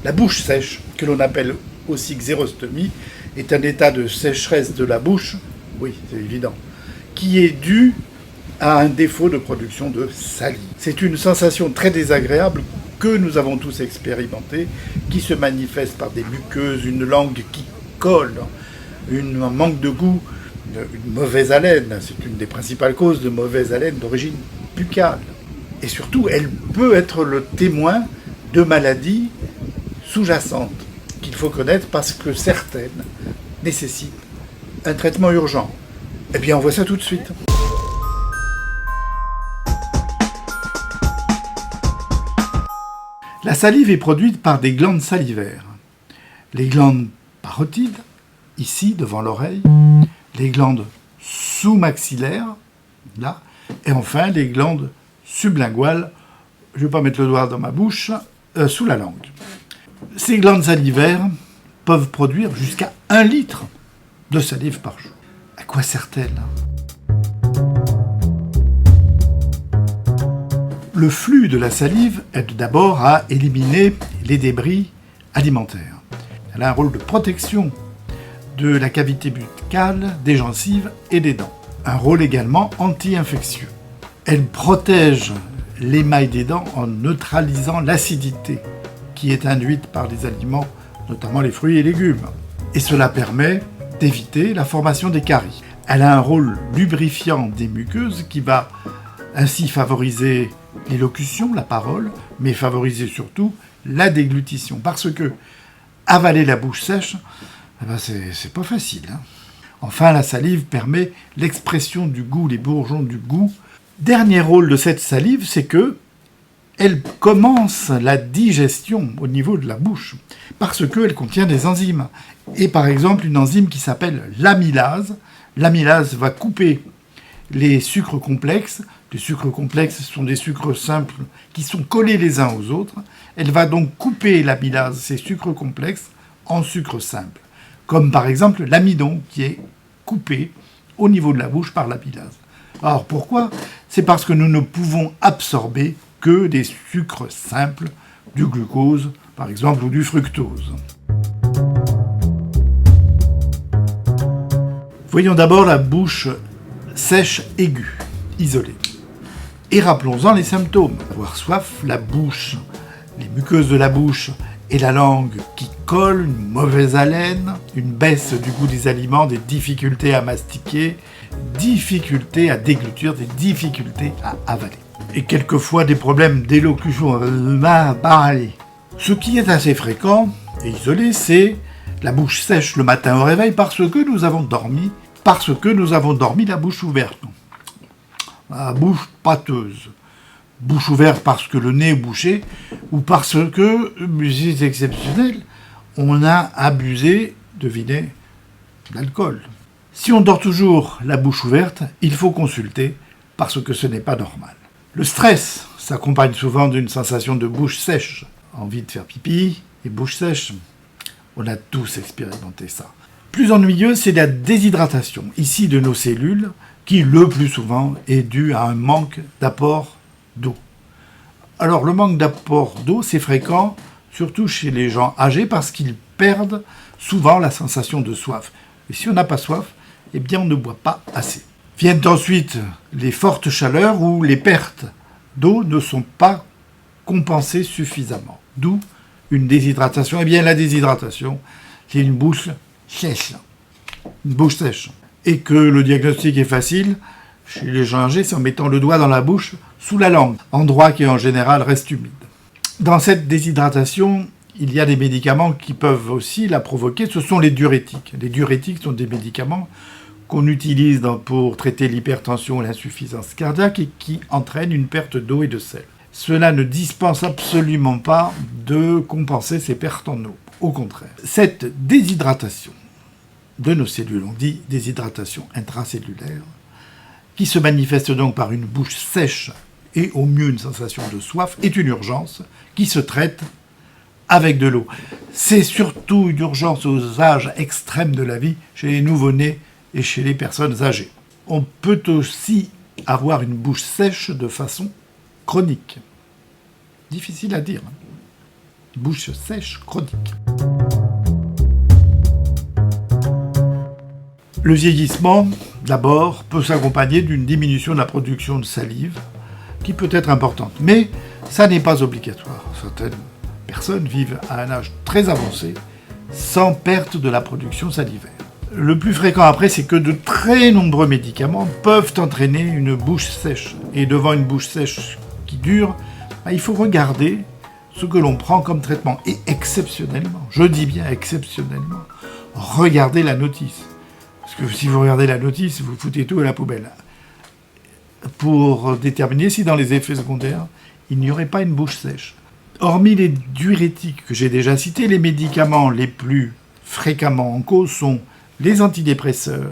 La bouche sèche, que l'on appelle aussi xérostomie, est un état de sécheresse de la bouche, oui, c'est évident, qui est dû à un défaut de production de salive. C'est une sensation très désagréable que nous avons tous expérimentée, qui se manifeste par des muqueuses, une langue qui colle, un manque de goût, une mauvaise haleine. C'est une des principales causes de mauvaise haleine d'origine buccale. Et surtout, elle peut être le témoin de maladies sous-jacentes qu'il faut connaître parce que certaines nécessitent un traitement urgent. Eh bien, on voit ça tout de suite. La salive est produite par des glandes salivaires. Les glandes parotides, ici, devant l'oreille, les glandes sous-maxillaires, là, et enfin les glandes sublinguales, je ne vais pas mettre le doigt dans ma bouche, sous la langue. Ces glandes salivaires peuvent produire jusqu'à 1 litre de salive par jour. À quoi sert-elle ? Le flux de la salive aide d'abord à éliminer les débris alimentaires. Elle a un rôle de protection de la cavité buccale, des gencives et des dents. Un rôle également anti-infectieux. Elle protège l'émail des dents en neutralisant l'acidité qui est induite par les aliments, notamment les fruits et légumes. Et cela permet d'éviter la formation des caries. Elle a un rôle lubrifiant des muqueuses qui va ainsi favoriser l'élocution, la parole, mais favoriser surtout la déglutition. Parce que avaler la bouche sèche, c'est pas facile. Enfin, la salive permet l'expression du goût, les bourgeons du goût. Dernier rôle de cette salive, c'est que elle commence la digestion au niveau de la bouche, parce qu'elle contient des enzymes. Et par exemple, une enzyme qui s'appelle l'amylase. L'amylase va couper les sucres complexes. Les sucres complexes sont des sucres simples qui sont collés les uns aux autres. Elle va donc couper l'amylase, ces sucres complexes, en sucres simples. Comme par exemple l'amidon qui est coupé au niveau de la bouche par l'amylase. Alors pourquoi ? C'est parce que nous ne pouvons absorber que des sucres simples, du glucose par exemple ou du fructose. Voyons d'abord la bouche sèche aiguë, isolée. Et rappelons-en les symptômes. Avoir soif, la bouche, les muqueuses de la bouche et la langue qui collent, une mauvaise haleine, une baisse du goût des aliments, des difficultés à mastiquer, difficultés à déglutir, des difficultés à avaler. Et quelquefois des problèmes d'élocution. Ce qui est assez fréquent et isolé, c'est la bouche sèche le matin au réveil parce que nous avons dormi la bouche ouverte. La bouche pâteuse. Bouche ouverte parce que le nez est bouché ou parce que, c'est exceptionnel, on a abusé, devinez, d'alcool. Si on dort toujours la bouche ouverte, il faut consulter parce que ce n'est pas normal. Le stress s'accompagne souvent d'une sensation de bouche sèche, envie de faire pipi et bouche sèche. On a tous expérimenté ça. Plus ennuyeux, c'est la déshydratation, ici de nos cellules, qui le plus souvent est due à un manque d'apport d'eau. Alors le manque d'apport d'eau, c'est fréquent, surtout chez les gens âgés, parce qu'ils perdent souvent la sensation de soif. Et si on n'a pas soif, eh bien on ne boit pas assez. Viennent ensuite les fortes chaleurs où les pertes d'eau ne sont pas compensées suffisamment. D'où une déshydratation. Eh bien la déshydratation, c'est une bouche sèche. Une bouche sèche. Et que le diagnostic est facile, chez les gens âgés, c'est en mettant le doigt dans la bouche, sous la langue, endroit qui en général reste humide. Dans cette déshydratation, il y a des médicaments qui peuvent aussi la provoquer, ce sont les diurétiques. Les diurétiques sont des médicaments qu'on utilise pour traiter l'hypertension et l'insuffisance cardiaque et qui entraînent une perte d'eau et de sel. Cela ne dispense absolument pas de compenser ces pertes en eau. Au contraire, cette déshydratation de nos cellules, on dit déshydratation intracellulaire, qui se manifeste donc par une bouche sèche et au mieux une sensation de soif, est une urgence qui se traite avec de l'eau. C'est surtout une urgence aux âges extrêmes de la vie, chez les nouveau-nés et chez les personnes âgées. On peut aussi avoir une bouche sèche de façon chronique. Difficile à dire. bouche sèche chronique. Le vieillissement, d'abord, peut s'accompagner d'une diminution de la production de salive, qui peut être importante, mais ça n'est pas obligatoire. Certaines personnes vivent à un âge très avancé sans perte de la production salivaire. Le plus fréquent après, c'est que de très nombreux médicaments peuvent entraîner une bouche sèche. Et devant une bouche sèche qui dure, il faut regarder ce que l'on prend comme traitement. Et exceptionnellement, je dis bien exceptionnellement, regardez la notice. Parce que si vous regardez la notice, vous foutez tout à la poubelle. Pour déterminer si dans les effets secondaires, il n'y aurait pas une bouche sèche. Hormis les diurétiques que j'ai déjà cités, les médicaments les plus fréquemment en cause sont les antidépresseurs,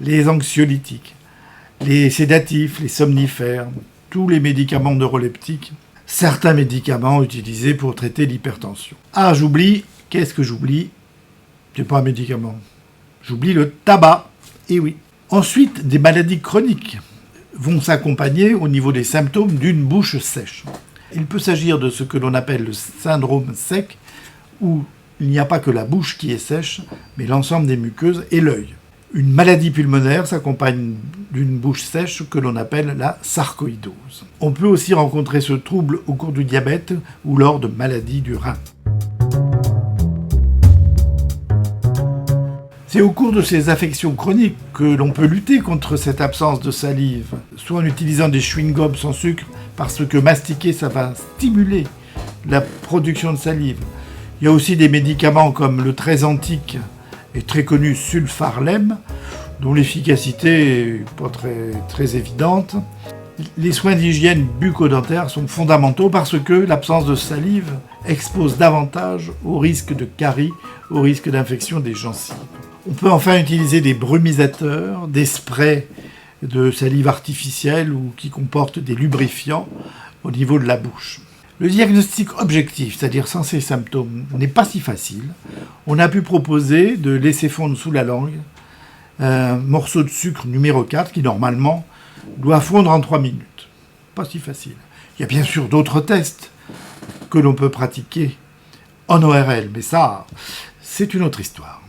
les anxiolytiques, les sédatifs, les somnifères, tous les médicaments neuroleptiques, certains médicaments utilisés pour traiter l'hypertension. Ah, j'oublie, qu'est-ce que j'oublie ? C'est pas un médicament. J'oublie le tabac, et oui. Ensuite, des maladies chroniques vont s'accompagner au niveau des symptômes d'une bouche sèche. Il peut s'agir de ce que l'on appelle le syndrome sec, où il n'y a pas que la bouche qui est sèche, mais l'ensemble des muqueuses et l'œil. Une maladie pulmonaire s'accompagne d'une bouche sèche que l'on appelle la sarcoïdose. On peut aussi rencontrer ce trouble au cours du diabète ou lors de maladies du rein. C'est au cours de ces affections chroniques que l'on peut lutter contre cette absence de salive, soit en utilisant des chewing-gums sans sucre, parce que mastiquer, ça va stimuler la production de salive. Il y a aussi des médicaments comme le très antique et très connu sulfarlem, dont l'efficacité n'est pas très évidente. Les soins d'hygiène bucco-dentaire sont fondamentaux parce que l'absence de salive expose davantage au risque de carie, au risque d'infection des gencives. On peut enfin utiliser des brumisateurs, des sprays de salive artificielle ou qui comportent des lubrifiants au niveau de la bouche. Le diagnostic objectif, c'est-à-dire sans ces symptômes, n'est pas si facile. On a pu proposer de laisser fondre sous la langue un morceau de sucre numéro 4 qui normalement doit fondre en 3 minutes. Pas si facile. Il y a bien sûr d'autres tests que l'on peut pratiquer en ORL, mais ça, c'est une autre histoire.